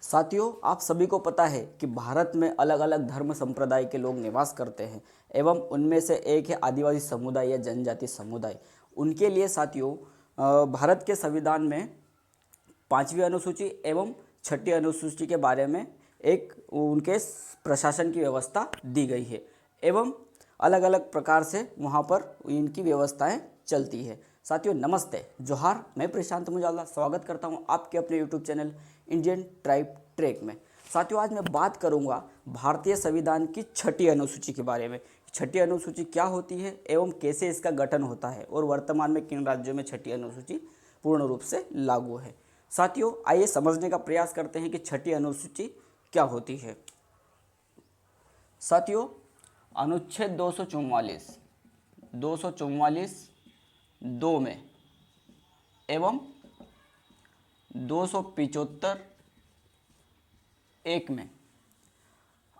साथियों, आप सभी को पता है कि भारत में अलग अलग धर्म संप्रदाय के लोग निवास करते हैं एवं उनमें से एक है आदिवासी समुदाय या जनजाति समुदाय। उनके लिए साथियों भारत के संविधान में 5वीं अनुसूची एवं 6ठी अनुसूची के बारे में एक उनके प्रशासन की व्यवस्था दी गई है एवं अलग अलग प्रकार से वहाँ पर इनकी व्यवस्थाएं चलती है। साथियों नमस्ते, जोहार, मैं प्रशांत मुजाला स्वागत करता हूँ आपके अपने YouTube channel Indian tribe track में। साथियों आज मैं बात करूँगा भारतीय संविधान की 6ठी अनुसूची के बारे में। 6ठी अनुसूची क्या होती है एवं कैसे इसका गठन होता है और वर्तमान में किन राज्यों में 6ठी अनुसूची पूर्ण रूप से लागू है। साथियों आइए समझने का प्रयास करते हैं कि 6ठी अनुसूची क्या होती है। साथियों अनुच्छेद 244 2 में एवं 275 1 में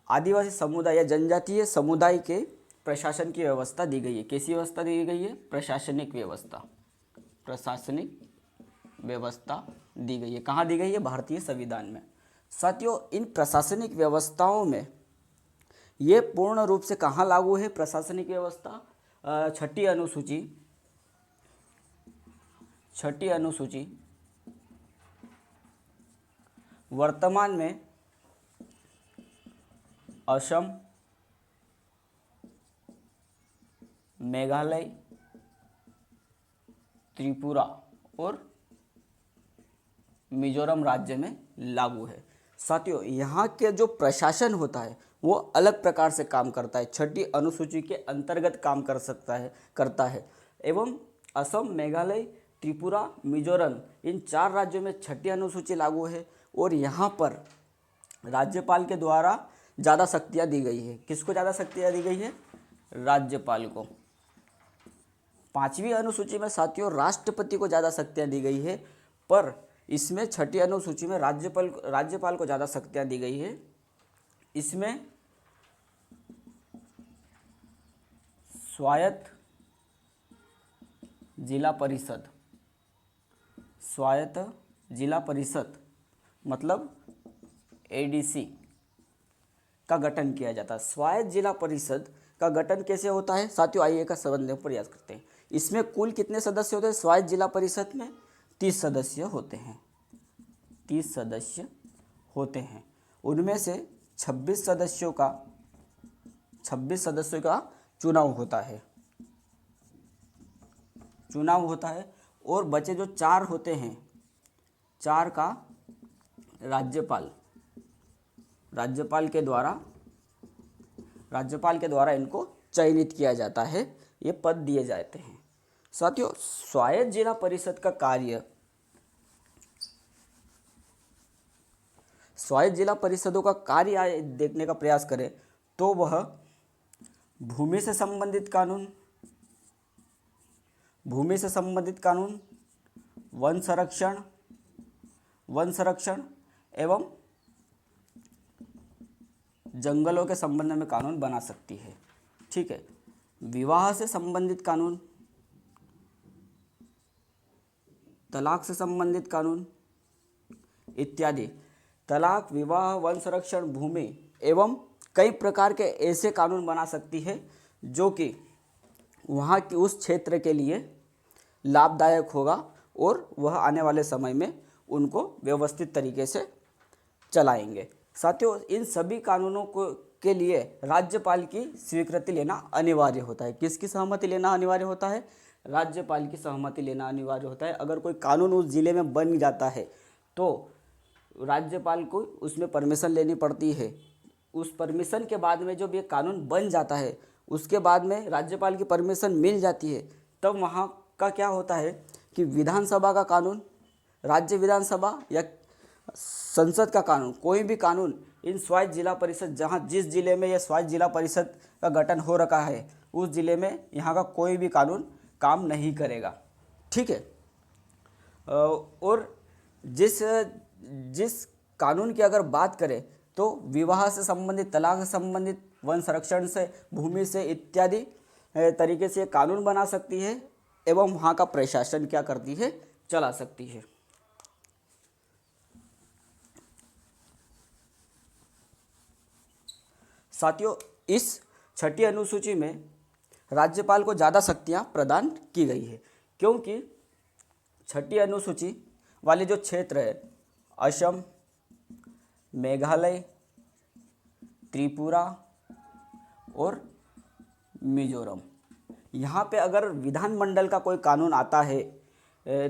आदिवासी समुदाय या जनजातीय समुदाय के प्रशासन की व्यवस्था दी गई है। कैसी व्यवस्था दी गई है? प्रशासनिक व्यवस्था दी गई है। कहाँ दी गई है? भारतीय संविधान में। साथियों इन प्रशासनिक व्यवस्थाओं में ये पूर्ण रूप से कहाँ लागू है? प्रशासनिक व्यवस्था 6ठी अनुसूची वर्तमान में असम, मेघालय, त्रिपुरा और मिजोरम राज्य में लागू है। साथियों यहाँ के जो प्रशासन होता है वो अलग प्रकार से काम करता है, 6ठी अनुसूची के अंतर्गत काम करता है एवं असम, मेघालय, त्रिपुरा, मिजोरम इन 4 राज्यों में 6ठी अनुसूची लागू है और यहाँ पर राज्यपाल के द्वारा ज़्यादा शक्तियाँ दी गई है। किसको ज़्यादा शक्तियाँ दी गई है? राज्यपाल को। 5वीं अनुसूची में साथियों राष्ट्रपति को ज़्यादा शक्तियाँ दी गई है, पर इसमें 6ठी अनुसूची में राज्यपाल को ज़्यादा शक्तियाँ दी गई है। इसमें स्वायत्त जिला परिषद मतलब एडीसी का गठन किया जाता है। स्वायत्त जिला परिषद का गठन कैसे होता है? साथियों आइए का समझने का प्रयास करते हैं। इसमें कुल कितने सदस्य होते हैं? स्वायत्त जिला परिषद में 30 सदस्य होते हैं। 30 सदस्य होते हैं। उनमें से 26 सदस्यों का चुनाव होता है और बचे जो 4 होते हैं, 4 का राज्यपाल के द्वारा इनको चयनित किया जाता है, ये पद दिए जाते हैं। साथियों स्वायत्त जिला परिषद का कार्य, स्वायत्त जिला परिषदों का कार्य देखने का प्रयास करें तो वह भूमि से संबंधित कानून, वन संरक्षण एवं जंगलों के संबंध में कानून बना सकती है। ठीक है। विवाह से संबंधित कानून, तलाक से संबंधित कानून इत्यादि, तलाक, विवाह, वन संरक्षण, भूमि एवं कई प्रकार के ऐसे कानून बना सकती है जो कि वहाँ की उस क्षेत्र के लिए लाभदायक होगा और वह आने वाले समय में उनको व्यवस्थित तरीके से चलाएंगे। साथियों इन सभी कानूनों के लिए राज्यपाल की स्वीकृति लेना अनिवार्य होता है। किसकी सहमति लेना अनिवार्य होता है? राज्यपाल की सहमति लेना अनिवार्य होता है। अगर कोई कानून उस जिले में बन जाता है तो राज्यपाल को उसमें परमिशन लेनी पड़ती है। उस परमिशन के बाद में जब ये कानून बन जाता है उसके बाद में राज्यपाल की परमिशन मिल जाती है, तब वहाँ का क्या होता है कि विधानसभा का कानून, राज्य विधानसभा या संसद का कानून, कोई भी कानून इन स्वायत्त जिला परिषद, जहाँ जिस जिले में यह स्वायत्त जिला परिषद का गठन हो रखा है उस जिले में यहाँ का कोई भी कानून काम नहीं करेगा। ठीक है। और जिस कानून की अगर बात करें तो विवाह से संबंधित, तलाक से संबंधित, वन संरक्षण से, भूमि से इत्यादि तरीके से कानून बना सकती है एवं वहाँ का प्रशासन क्या करती है? चला सकती है। साथियों, इस छठी अनुसूची में राज्यपाल को ज़्यादा शक्तियाँ प्रदान की गई है, क्योंकि छठी अनुसूची वाले जो क्षेत्र है असम, मेघालय, त्रिपुरा और मिजोरम, यहाँ पे अगर विधानमंडल का कोई कानून आता है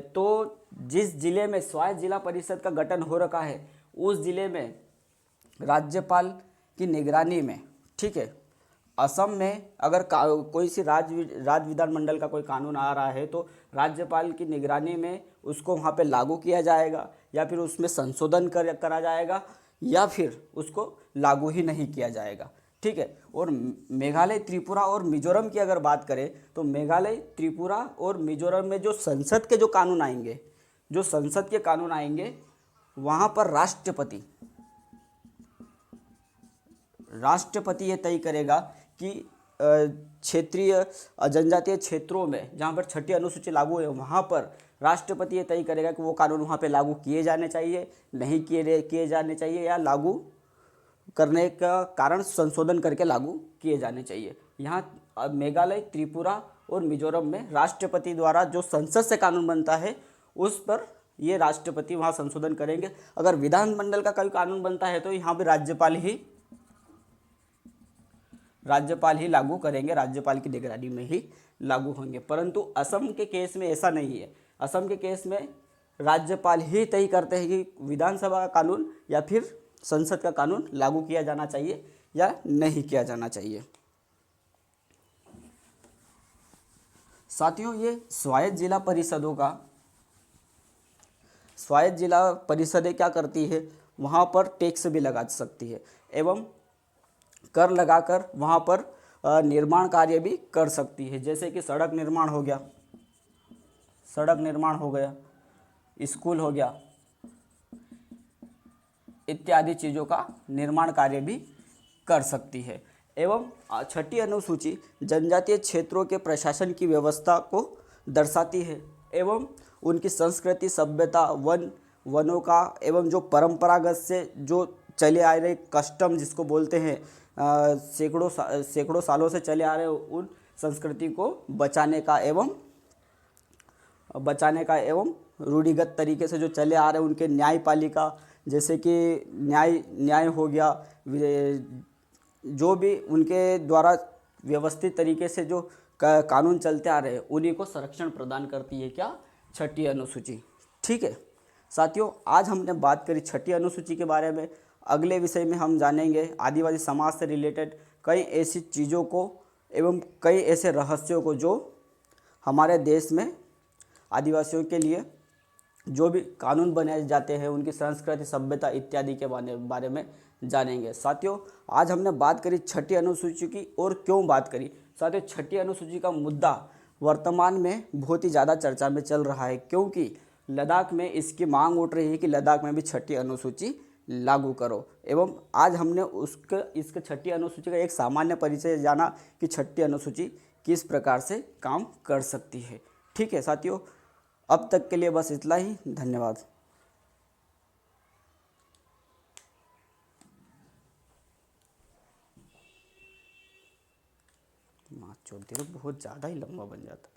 तो जिस जिले में स्वायत्त जिला परिषद का गठन हो रखा है उस जिले में राज्यपाल की निगरानी में, ठीक है, असम में अगर कोई सी राज्य विधानमंडल का कोई कानून आ रहा है तो राज्यपाल की निगरानी में उसको वहाँ पे लागू किया जाएगा, या फिर उसमें संशोधन करा जाएगा, या फिर उसको लागू ही नहीं किया जाएगा, ठीक है। और मेघालय, त्रिपुरा और मिजोरम की अगर बात करें तो मेघालय, त्रिपुरा और मिजोरम में जो संसद के कानून आएंगे वहाँ पर राष्ट्रपति ये तय करेगा कि क्षेत्रीय जनजातीय क्षेत्रों में जहाँ पर छठी अनुसूची लागू है वहाँ पर राष्ट्रपति ये तय करेगा कि वो कानून वहाँ पे लागू किए जाने चाहिए, नहीं किए जाने चाहिए, या लागू करने का कारण संशोधन करके लागू किए जाने चाहिए। यहाँ मेघालय, त्रिपुरा और मिजोरम में राष्ट्रपति द्वारा जो संसद से कानून बनता है उस पर ये राष्ट्रपति वहाँ संशोधन करेंगे। अगर विधानमंडल का कोई कानून बनता है तो यहाँ भी राज्यपाल ही लागू करेंगे, राज्यपाल की निगरानी में ही लागू होंगे। परंतु असम के केस में ऐसा नहीं है। असम के केस में राज्यपाल ही तय करते हैं कि विधानसभा का कानून या फिर संसद का कानून लागू किया जाना चाहिए या नहीं किया जाना चाहिए। साथियों, ये स्वायत्त जिला परिषदें क्या करती है, वहाँ पर टैक्स भी लगा सकती है एवं कर लगाकर वहाँ पर निर्माण कार्य भी कर सकती है, जैसे कि सड़क निर्माण हो गया, स्कूल हो गया, इत्यादि चीज़ों का निर्माण कार्य भी कर सकती है। एवं छठी अनुसूची जनजातीय क्षेत्रों के प्रशासन की व्यवस्था को दर्शाती है एवं उनकी संस्कृति, सभ्यता, वनों का एवं जो परंपरागत से जो चले आ रहे कस्टम जिसको बोलते हैं, सैकड़ों सालों से चले आ रहे उन संस्कृति को बचाने का एवं रूढ़िगत तरीके से जो चले आ रहे उनके न्यायपालिका, जैसे कि न्याय हो गया, जो भी उनके द्वारा व्यवस्थित तरीके से जो कानून चलते आ रहे हैं उन्हीं को संरक्षण प्रदान करती है क्या, छठी अनुसूची। ठीक है साथियों, आज हमने बात करी छठी अनुसूची के बारे में। अगले विषय में हम जानेंगे आदिवासी समाज से रिलेटेड कई ऐसी चीज़ों को एवं कई ऐसे रहस्यों को जो हमारे देश में आदिवासियों के लिए जो भी कानून बनाए जाते हैं, उनकी संस्कृति, सभ्यता इत्यादि के बारे में जानेंगे। साथियों, आज हमने बात करी छठी अनुसूची की। और क्यों बात करी साथियों, छठी अनुसूची का मुद्दा वर्तमान में बहुत ही ज़्यादा चर्चा में चल रहा है, क्योंकि लद्दाख में इसकी मांग उठ रही है कि लद्दाख में भी छठी अनुसूची लागू करो। एवं आज हमने इसके छठी अनुसूची का एक सामान्य परिचय जाना कि छठी अनुसूची किस प्रकार से काम कर सकती है। ठीक है साथियों, अब तक के लिए बस इतना ही। धन्यवाद। बहुत ज़्यादा ही लंबा बन जाता।